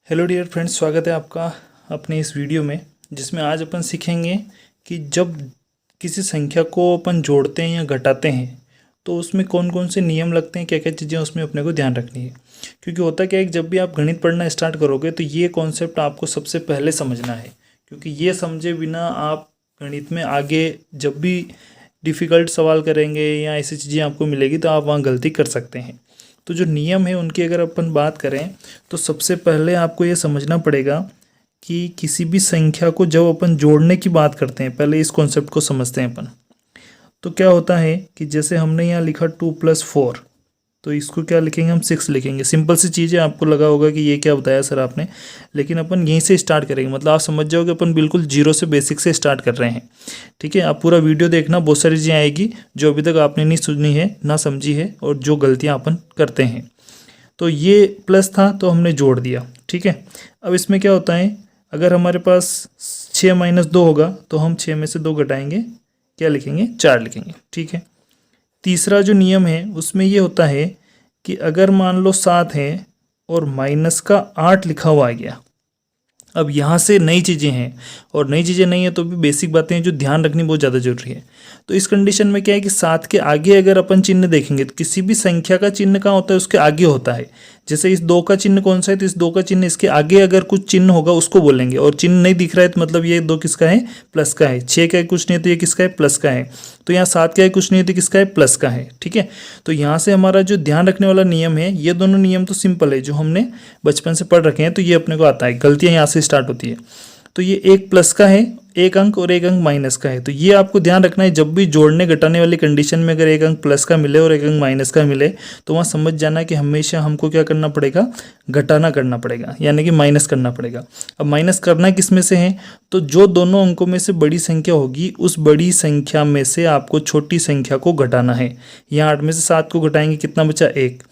Hello dear friends, स्वागत है आपका अपने इस वीडियो में जिसमें आज अपन सीखेंगे कि जब किसी संख्या को अपन जोड़ते हैं या घटाते हैं तो उसमें कौन कौन से नियम लगते हैं, क्या क्या चीज़ें उसमें अपने को ध्यान रखनी है। क्योंकि होता क्या है कि जब भी आप गणित पढ़ना स्टार्ट करोगे तो ये कॉन्सेप्ट आपको सबसे पहले समझना है, क्योंकि ये समझे बिना आप गणित में आगे जब भी डिफ़िकल्ट सवाल करेंगे या ऐसी चीज़ें आपको मिलेगी तो आप वहाँ गलती कर सकते हैं। तो जो नियम है उनकी अगर अपन बात करें तो सबसे पहले आपको ये समझना पड़ेगा कि किसी भी संख्या को जब अपन जोड़ने की बात करते हैं, पहले इस कॉन्सेप्ट को समझते हैं अपन। तो क्या होता है कि जैसे हमने यहाँ लिखा 2+4, तो इसको क्या लिखेंगे, हम 6 लिखेंगे। सिंपल सी चीज़ है, आपको लगा होगा कि ये क्या बताया सर आपने, लेकिन अपन यहीं से स्टार्ट करेंगे। मतलब आप समझ जाओगे अपन बिल्कुल जीरो से बेसिक से स्टार्ट कर रहे हैं। ठीक है, आप पूरा वीडियो देखना, बहुत सारी चीज़ें आएगी जो अभी तक आपने नहीं सुनी है, ना समझी है, और जो गलतियाँ अपन करते हैं। तो ये प्लस था तो हमने जोड़ दिया। ठीक है, अब इसमें क्या होता है, अगर हमारे पास 6 - 2 होगा तो हम 6 में से 2 घटाएंगे, क्या लिखेंगे, 4 लिखेंगे। ठीक है, तीसरा जो नियम है उसमें ये होता है कि अगर मान लो 7 है और माइनस का 8 लिखा हुआ आ गया। अब यहाँ से नई चीज़ें हैं, और नई चीज़ें नहीं है तो भी बेसिक बातें हैं जो ध्यान रखनी बहुत ज़्यादा जरूरी है। तो इस कंडीशन में क्या है कि 7 के आगे अगर अपन चिन्ह देखेंगे तो किसी भी संख्या का चिन्ह कहाँ होता है, उसके आगे होता है। जैसे इस 2 का चिन्ह कौन सा है, तो इस 2 का चिन्ह इसके आगे अगर कुछ चिन्ह होगा उसको बोलेंगे, और चिन्ह नहीं दिख रहा है तो मतलब ये 2 किसका है, प्लस का है। 6 का कुछ नहीं है तो ये किसका है, प्लस का है। तो यहाँ 7 का कुछ नहीं है तो किसका है, प्लस का है। ठीक है, तो यहाँ से हमारा जो ध्यान रखने वाला नियम है, ये दोनों नियम तो सिंपल है, जो हमने बचपन से पढ़ रखे हैं, तो ये अपने को आता है। गलतियाँ यहाँ से स्टार्ट होती है। तो ये एक प्लस का है, एक अंक, और एक अंक माइनस का है। तो ये आपको ध्यान रखना है, जब भी जोड़ने घटाने वाली कंडीशन में अगर एक अंक प्लस का मिले और एक अंक माइनस का मिले तो वहाँ समझ जाना कि हमेशा हमको क्या करना पड़ेगा, घटाना करना पड़ेगा, यानी कि माइनस करना पड़ेगा। अब माइनस करना किस में से है, तो जो दोनों अंकों में से बड़ी संख्या होगी उस बड़ी संख्या में से आपको छोटी संख्या को घटाना है। यहाँ 8 में से 7 को घटाएंगे, कितना बचा, 1।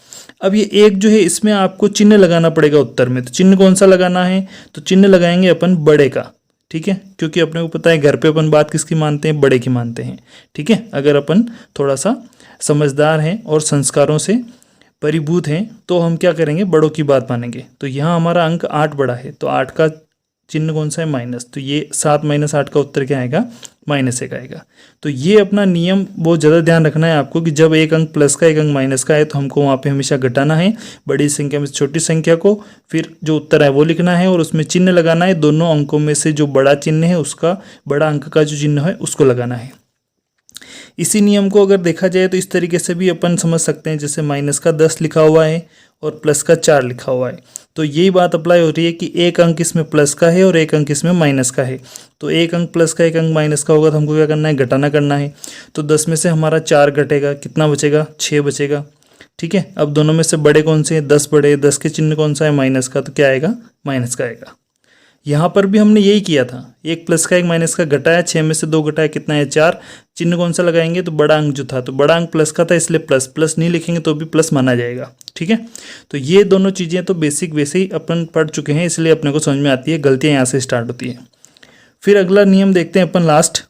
अब ये 1 जो है इसमें आपको चिन्ह लगाना पड़ेगा उत्तर में। तो चिन्ह कौन सा लगाना है, तो चिन्ह लगाएंगे अपन बड़े का। ठीक है, क्योंकि अपने को पता है घर पे अपन बात किसकी मानते हैं, बड़े की मानते हैं। ठीक है, अगर अपन थोड़ा सा समझदार हैं और संस्कारों से परिभूत हैं तो हम क्या करेंगे, बड़ों की बात मानेंगे। तो यहाँ हमारा अंक 8 बड़ा है, तो 8 का चिन्ह कौन सा है, माइनस। तो ये 7 - 8 का उत्तर क्या आएगा, -1 आएगा। तो ये अपना नियम बहुत ज़्यादा ध्यान रखना है आपको कि जब एक अंक प्लस का एक अंक माइनस का है तो हमको वहाँ पे हमेशा घटाना है, बड़ी संख्या में छोटी संख्या को, फिर जो उत्तर है वो लिखना है और उसमें चिन्ह लगाना है। दोनों अंकों में से जो बड़ा चिन्ह है उसका, बड़ा अंक का जो चिन्ह है उसको लगाना है। इसी नियम को अगर देखा जाए तो इस तरीके से भी अपन समझ सकते हैं, जैसे माइनस का 10 लिखा हुआ है और प्लस का 4 लिखा हुआ है, तो यही बात अप्लाई हो रही है कि एक अंक इसमें प्लस का है और एक अंक इसमें माइनस का है। तो एक अंक प्लस का एक अंक माइनस का होगा तो हमको क्या करना है, घटाना करना है। तो 10 में से हमारा 4 घटेगा, कितना बचेगा, 6 बचेगा। ठीक है, अब दोनों में से बड़े कौन से हैं, 10 बड़े, 10 के चिन्ह कौन सा है, माइनस का, तो क्या आएगा, माइनस का आएगा। यहाँ पर भी हमने यही किया था, एक प्लस का एक माइनस का घटाया, 6 में से 2 घटाया, कितना है, 4। चिन्ह कौन सा लगाएंगे, तो बड़ा अंक जो था, तो बड़ा अंक प्लस का था इसलिए प्लस, प्लस नहीं लिखेंगे तो भी प्लस माना जाएगा। ठीक है, तो ये दोनों चीज़ें तो बेसिक वैसे ही अपन पढ़ चुके हैं, इसलिए अपने को समझ में आती है। गलतियाँ यहाँ से स्टार्ट होती है। फिर अगला नियम देखते हैं अपन लास्ट,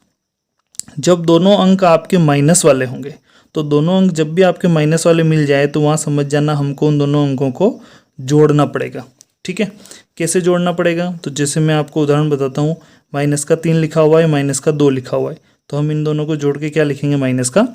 जब दोनों अंक आपके माइनस वाले होंगे, तो दोनों अंक जब भी आपके माइनस वाले मिल जाए तो वहाँ समझ जाना हमको उन दोनों अंकों को जोड़ना पड़ेगा। ठीक है, कैसे जोड़ना पड़ेगा, तो जैसे मैं आपको उदाहरण बताता हूँ, माइनस का 3 लिखा हुआ है, माइनस का 2 लिखा हुआ है, तो हम इन दोनों को जोड़ के क्या लिखेंगे, माइनस का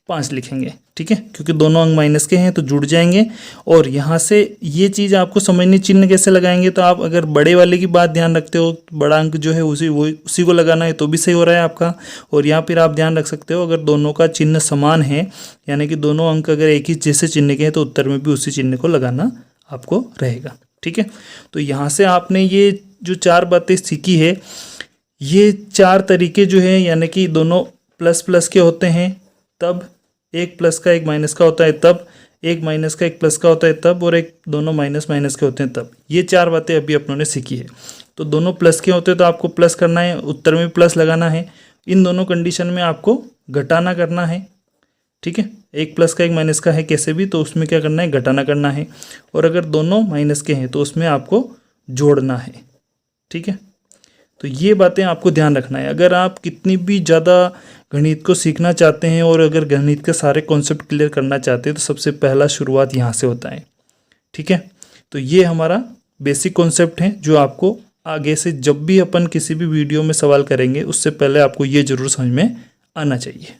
5 लिखेंगे। ठीक है, क्योंकि दोनों अंक माइनस के हैं तो जुड़ जाएंगे। और यहाँ से ये चीज़ आपको समझनी, चिन्ह कैसे लगाएंगे, तो आप अगर बड़े वाले की बात ध्यान रखते हो, बड़ा अंक जो है उसी को लगाना है तो भी सही हो रहा है आपका। और यहाँ फिर आप ध्यान रख सकते हो, अगर दोनों का चिन्ह समान है, यानी कि दोनों अंक अगर एक ही जैसे चिन्ह के हैं, तो उत्तर में भी उसी चिन्ह को लगाना आपको रहेगा। ठीक है, तो यहाँ से आपने ये जो 4 बातें सीखी है, ये 4 तरीके जो है, यानी कि दोनों प्लस प्लस के होते हैं तब, एक प्लस का एक माइनस का होता है तब, एक माइनस का एक प्लस का होता है तब, और एक दोनों माइनस माइनस के होते हैं तब। ये 4 बातें अभी अपनों ने सीखी है। तो दोनों प्लस के होते हैं तो आपको प्लस करना है, उत्तर में प्लस लगाना है। इन दोनों कंडीशन में आपको घटाना करना है। ठीक है, एक प्लस का एक माइनस का है कैसे भी, तो उसमें क्या करना है, घटाना करना है। और अगर दोनों माइनस के हैं तो उसमें आपको जोड़ना है। ठीक है, तो ये बातें आपको ध्यान रखना है। अगर आप कितनी भी ज़्यादा गणित को सीखना चाहते हैं और अगर गणित के सारे कॉन्सेप्ट क्लियर करना चाहते हैं तो सबसे पहला शुरुआत यहाँ से होता है। ठीक है, तो ये हमारा बेसिक कॉन्सेप्ट हैं जो आपको आगे से जब भी अपन किसी भी वीडियो में सवाल करेंगे उससे पहले आपको ये ज़रूर समझ में आना चाहिए।